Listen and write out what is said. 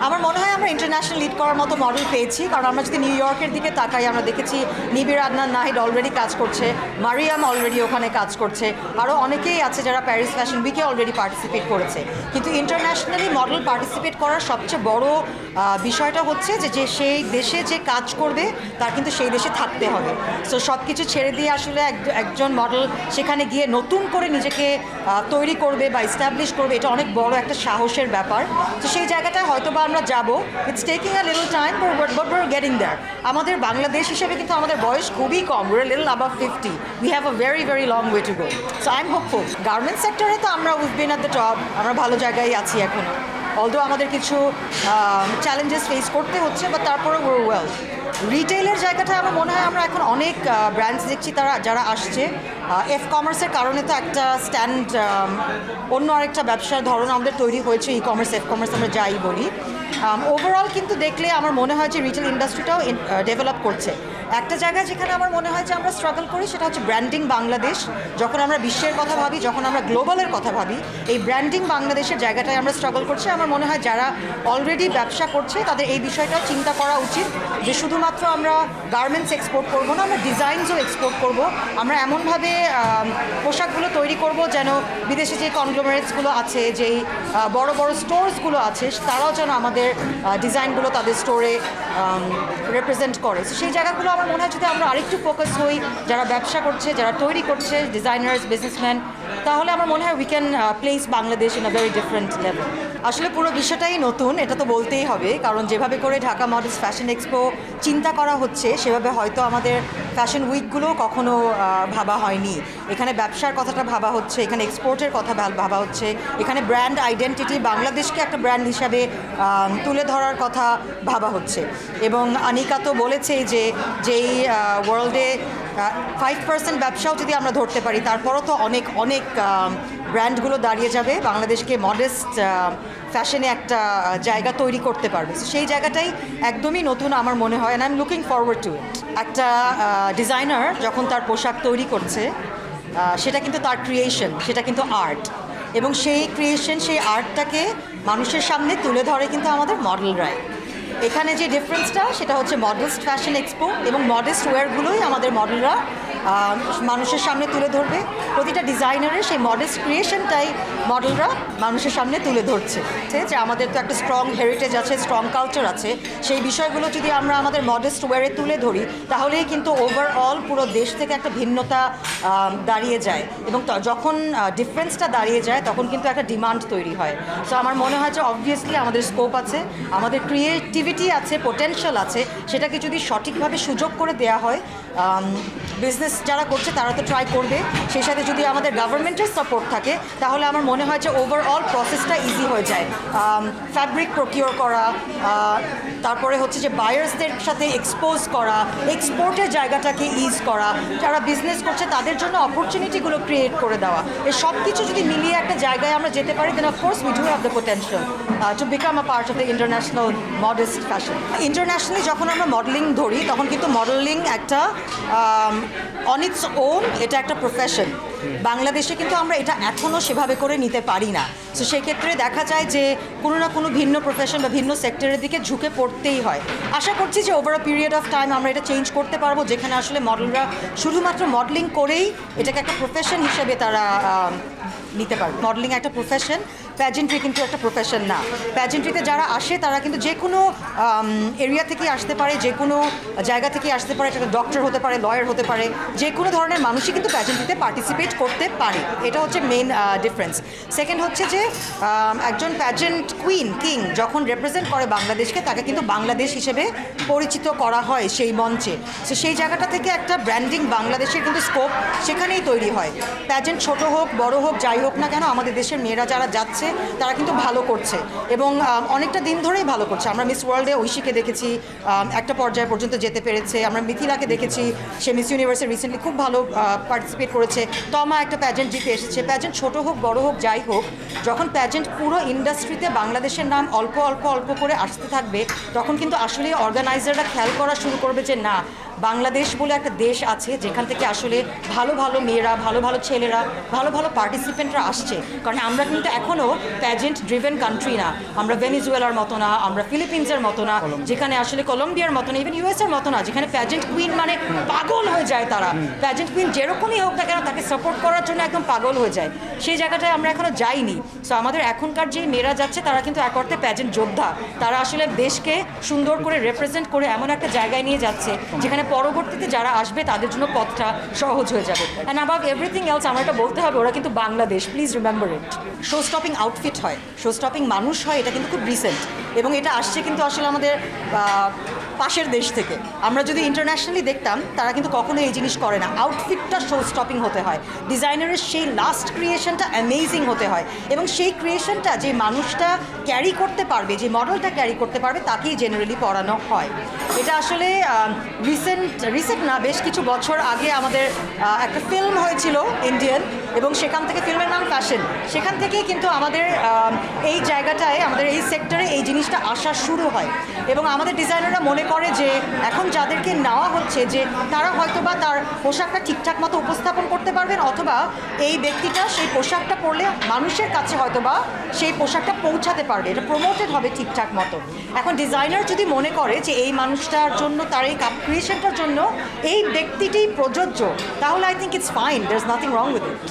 আমার মনে হয় আমরা ইন্টারন্যাশনাল লিড করার মতো মডেল পেয়েছি, কারণ আমরা যদি নিউ ইয়র্কের দিকে তাকাই আমরা দেখেছি নিবিড় আদনান নাহিদ অলরেডি কাজ করছে, মারিয়াম অলরেডি ওখানে কাজ করছে, আরও অনেকেই আছে যারা প্যারিস ফ্যাশন উইকে অলরেডি পার্টিসিপেট করেছে। কিন্তু ইন্টারন্যাশনালি মডেল পার্টিসিপেট করার সবচেয়ে বড় বিষয়টা হচ্ছে যে সেই দেশে যে কাজ করবে তার কিন্তু সেই দেশে থাকতে হবে। সো সব কিছু ছেড়ে দিয়ে আসলে একজন মডেল সেখানে গিয়ে নতুন করে নিজেকে তৈরি করবে বা এস্টাবলিশ করবে, এটা অনেক বড় একটা সাহসের ব্যাপার। তো সেই জায়গাটায় হয়তো বা আমরা যাবো, it's taking a little time but we are getting there. আমাদের বাংলাদেশ হিসেবে কিন্তু আমাদের বয়স খুবই কম, we are little above 50, we have a very very long way to go. So I am hopeful. Garments সেক্টরে তো আমরা we've been at the top, আমরা ভালো জায়গায় আছি এখনও, অলদো আমাদের কিছু চ্যালেঞ্জেস ফেস করতে হচ্ছে, বা তারপরে ওয়ার ওয়েল। রিটেইলের জায়গাটা আমার মনে হয় আমরা এখন অনেক ব্র্যান্ডস দেখছি যারা আসছে এফ কমার্সের কারণে, তো একটা স্ট্যান্ড অন্য আরেকটা ব্যবসার ধরন আমাদের তৈরি হয়েছে, ই কমার্স এফ কমার্স আমরা যাই বলি। ওভারঅল কিন্তু দেখলে আমার মনে হয় যে রিটেল ইন্ডাস্ট্রিটাও ডেভেলপ করছে। একটা জায়গায় যেখানে আমার মনে হয় যে আমরা স্ট্রাগল করি সেটা হচ্ছে ব্র্যান্ডিং বাংলাদেশ। যখন আমরা বিশ্বের কথা ভাবি, যখন আমরা গ্লোবালের কথা ভাবি, এই ব্র্যান্ডিং বাংলাদেশের জায়গাটায় আমরা স্ট্রাগল করছি। আমার মনে হয় যারা অলরেডি ব্যবসা করছে তাদের এই বিষয়টাও চিন্তা করা উচিত যে শুধুমাত্র আমরা গার্মেন্টস এক্সপোর্ট করব না, আমরা ডিজাইনসও এক্সপোর্ট করব। আমরা এমনভাবে পোশাকগুলো তৈরি করব যেন বিদেশে যে কনগ্লোমারেটসগুলো আছে, যেই বড় বড় স্টোরসগুলো আছে, তারাও যেন আমাদের ডিজাইনগুলো তাদের স্টোরে রিপ্রেজেন্ট করে। তো সেই জায়গাগুলো আমার মনে হয় যদি আমরা আরেকটু ফোকাস হই, যারা ব্যবসা করছে, যারা তৈরি করছে, ডিজাইনার্স, বিজনেসম্যান, তাহলে আমার মনে হয় we can place Bangladesh in a very different level. আসলে পুরো বিষয়টাই নতুন, এটা তো বলতেই হবে, কারণ যেভাবে করে ঢাকা মডেলস ফ্যাশন এক্সপো চিন্তা করা হচ্ছে সেভাবে হয়তো আমাদের ফ্যাশন উইকগুলো কখনো ভাবা হয়নি। এখানে ব্যবসার কথাটা ভাবা হচ্ছে, এখানে এক্সপোর্টের কথা ভাবা হচ্ছে, এখানে ব্র্যান্ড আইডেন্টিটি, বাংলাদেশকে একটা ব্র্যান্ড হিসাবে তুলে ধরার কথা ভাবা হচ্ছে। এবং আনিকা তো বলেছেই যেই ওয়ার্ল্ডে 5% ব্যবসাও যদি আমরা ধরতে পারি, তারপরও তো অনেক অনেক ব্র্যান্ডগুলো দাঁড়িয়ে যাবে, বাংলাদেশকে মডেস্ট ফ্যাশনে একটা জায়গা তৈরি করতে পারবে। সেই জায়গাটাই একদমই নতুন আমার মনে হয়, and I am looking forward to it. একটা ডিজাইনার যখন তার পোশাক তৈরি করছে সেটা কিন্তু তার ক্রিয়েশন, সেটা কিন্তু আর্ট, এবং সেই ক্রিয়েশন, সেই আর্টটাকে মানুষের সামনে তুলে ধরে কিন্তু আমাদের মডেলরাই। এখানে যে ডিফারেন্সটা সেটা হচ্ছে মডেস্ট ফ্যাশন এক্সপো এবং মডেস্ট ওয়্যারগুলোই আমাদের মডেলরা মানুষের সামনে তুলে ধরবে। প্রতিটা ডিজাইনারের সেই মডেস্ট ক্রিয়েশনটাই মডেলরা মানুষের সামনে তুলে ধরছে। যে আমাদের তো একটা স্ট্রং হেরিটেজ আছে, স্ট্রং কালচার আছে, সেই বিষয়গুলো যদি আমরা আমাদের মডেস্ট ওয়্যারে তুলে ধরি তাহলেই কিন্তু ওভারঅল পুরো দেশ থেকে একটা ভিন্নতা দাঁড়িয়ে যায়, এবং যখন ডিফারেন্সটা দাঁড়িয়ে যায় তখন কিন্তু একটা ডিমান্ড তৈরি হয়। সো আমার মনে হয় যে অবভিয়াসলি আমাদের স্কোপ আছে, আমাদের ক্রিয়েটিভিটি আছে, পোটেনশিয়াল আছে, সেটাকে যদি সঠিকভাবে সুযোগ করে দেওয়া হয়, বিজনেস যারা করছে তারা তো ট্রাই করবে, সেই সাথে যদি আমাদের গভর্নমেন্টের সাপোর্ট থাকে তাহলে আমার মনে হয় যে ওভারঅল প্রসেসটা ইজি হয়ে যায়। ফ্যাব্রিক প্রকিওর করা, তারপরে হচ্ছে যে বায়ার্সদের সাথে এক্সপোজ করা, এক্সপোর্টের জায়গাটাকে ইজ করা, যারা বিজনেস করছে তাদের জন্য অপরচুনিটিগুলো ক্রিয়েট করে দেওয়া, এই সব কিছু যদি মিলিয়ে একটা জায়গায় আমরা যেতে পারি, then of course we do have the potential to become a part of the international modest fashion. Internationally যখন আমরা মডেলিং ধরি তখন কিন্তু মডেলিং একটা অন ইটস ওন, এটা একটা প্রফেশন। বাংলাদেশে কিন্তু আমরা এটা এখনও সেভাবে করে নিতে পারি না। সো সেক্ষেত্রে দেখা যায় যে কোনো না কোনো ভিন্ন প্রফেশন বা ভিন্ন সেক্টরের দিকে ঝুঁকে পড়তেই হয়। আশা করছি যে over a period of time আমরা এটা চেঞ্জ করতে পারবো, যেখানে আসলে মডেলরা শুধুমাত্র মডেলিং করেই এটাকে একটা প্রফেশন হিসেবে তারা নিতে পারবে। মডেলিং একটা প্রফেশন, প্যাজেন্ট্রি কিন্তু একটা প্রফেশন না। প্যাজেন্ট্রিতে যারা আসে তারা কিন্তু যে কোনো এরিয়া থেকে আসতে পারে, যে কোনো জায়গা থেকে আসতে পারে, এটা ডক্টর হতে পারে, লয়ার হতে পারে, যে কোনো ধরনের মানুষই কিন্তু প্যাজেন্ট্রিতে পার্টিসিপেট করতে পারে, এটা হচ্ছে মেন ডিফারেন্স। সেকেন্ড হচ্ছে যে একজন প্যাজেন্ট কুইন, কিং যখন রিপ্রেজেন্ট করে বাংলাদেশকে, তাকে কিন্তু বাংলাদেশ হিসেবে পরিচিত করা হয় সেই মঞ্চে। তো সেই জায়গাটা থেকে একটা ব্র্যান্ডিং বাংলাদেশের কিন্তু স্কোপ সেখানেই তৈরি হয়। প্যাজেন্ট ছোট হোক বড় হোক যাই হোক না কেন, আমাদের দেশের মেয়েরা যারা যাচ্ছে তারা কিন্তু ভালো করছে, এবং অনেকটা দিন ধরেই ভালো করছে। আমরা মিস ওয়ার্ল্ডে ঐশীকে দেখেছি একটা পর্যায় পর্যন্ত যেতে পেরেছে, আমরা মিথিলাকে দেখেছি সে মিস ইউনিভার্সে রিসেন্টলি খুব ভালো পার্টিসিপেট করেছে, তমা একটা প্যাজেন্ট জিতে এসেছে। প্যাজেন্ট ছোট হোক বড় হোক যাই হোক, যখন প্যাজেন্ট পুরো ইন্ডাস্ট্রিতে বাংলাদেশের নাম অল্প অল্প অল্প করে আসতে থাকবে, তখন কিন্তু আসলে অর্গানাইজাররা খেয়াল করা শুরু করবে যে না, বাংলাদেশ বলে একটা দেশ আছে যেখান থেকে আসলে ভালো ভালো মেয়েরা, ভালো ভালো ছেলেরা, ভালো ভালো পার্টিসিপেন্টরা আসছে। কারণ আমরা কিন্তু এখনও প্যাজেন্ট ড্রিভেন কান্ট্রি না, আমরা ভেনিজুয়েলার মতো না, আমরা ফিলিপিন্সের মতো না, যেখানে আসলে কলম্বিয়ার মতো না, ইভেন ইউএসের মতো না, যেখানে প্যাজেন্ট কুইন মানে পাগল হয়ে যায় তারা। প্যাজেন্ট কুইন যেরকমই হোক না কেন তাকে সাপোর্ট করার জন্য একদম পাগল হয়ে যায়। সেই জায়গাটায় আমরা এখনো যাইনি। সো আমাদের এখনকার যে মেয়েরা যাচ্ছে তারা কিন্তু এক অর্থে প্যাজেন্ট যোদ্ধা। তারা আসলে দেশকে সুন্দর করে রিপ্রেজেন্ট করে এমন একটা জায়গায় নিয়ে যাচ্ছে যেখানে পরবর্তীতে যারা আসবে তাদের জন্য পথটা সহজ হয়ে যাবে। অ্যান্ড অ্যাবাভ এভরিথিং এলস আমরা এটা বলতে হবে, ওরা কিন্তু Bangladesh, please remember it. Show stopping outfit হয়, শো স্টপিং মানুষ হয়, এটা কিন্তু খুব রিসেন্ট এবং এটা আসছে কিন্তু আসলে আমাদের পাশের দেশ থেকে। আমরা যদি ইন্টারন্যাশনালি দেখতাম তারা কিন্তু কখনো এই জিনিস করে না। আউটফিটটা শো স্টপিং হতে হয়, ডিজাইনারের সেই লাস্ট ক্রিয়েশনটা অ্যামেজিং হতে হয় এবং সেই ক্রিয়েশনটা যে মানুষটা ক্যারি করতে পারবে, যে মডেলটা ক্যারি করতে পারবে তাকেই জেনারেলি পরানো হয়। এটা আসলে রিসেন্ট না, বেশ কিছু বছর আগে আমাদের একটা ফিল্ম হয়েছিল ইন্ডিয়ান, এবং সেখান থেকে ফিল্মের নাম ফ্যাশন, সেখান থেকেই কিন্তু আমাদের এই জায়গাটায়, আমাদের এই সেক্টরে এই জিনিসটা আসা শুরু হয়। এবং আমাদের ডিজাইনাররা মনে করে যে এখন যাদেরকে নেওয়া হচ্ছে যে তারা হয়তো বা তার পোশাকটা ঠিকঠাক মতো উপস্থাপন করতে পারবেন, অথবা এই ব্যক্তিটা সেই পোশাকটা পরলে মানুষের কাছে হয়তো বা সেই পোশাকটা পৌঁছাতে পারবে, এটা প্রমোটেড হবে ঠিকঠাক মতো। এখন ডিজাইনার যদি মনে করে যে এই মানুষটার জন্য, তার এই ক্রিয়েশনটার জন্য এই ব্যক্তিটি প্রযোজ্য, তাহলে I think it's fine, there is nothing wrong with it.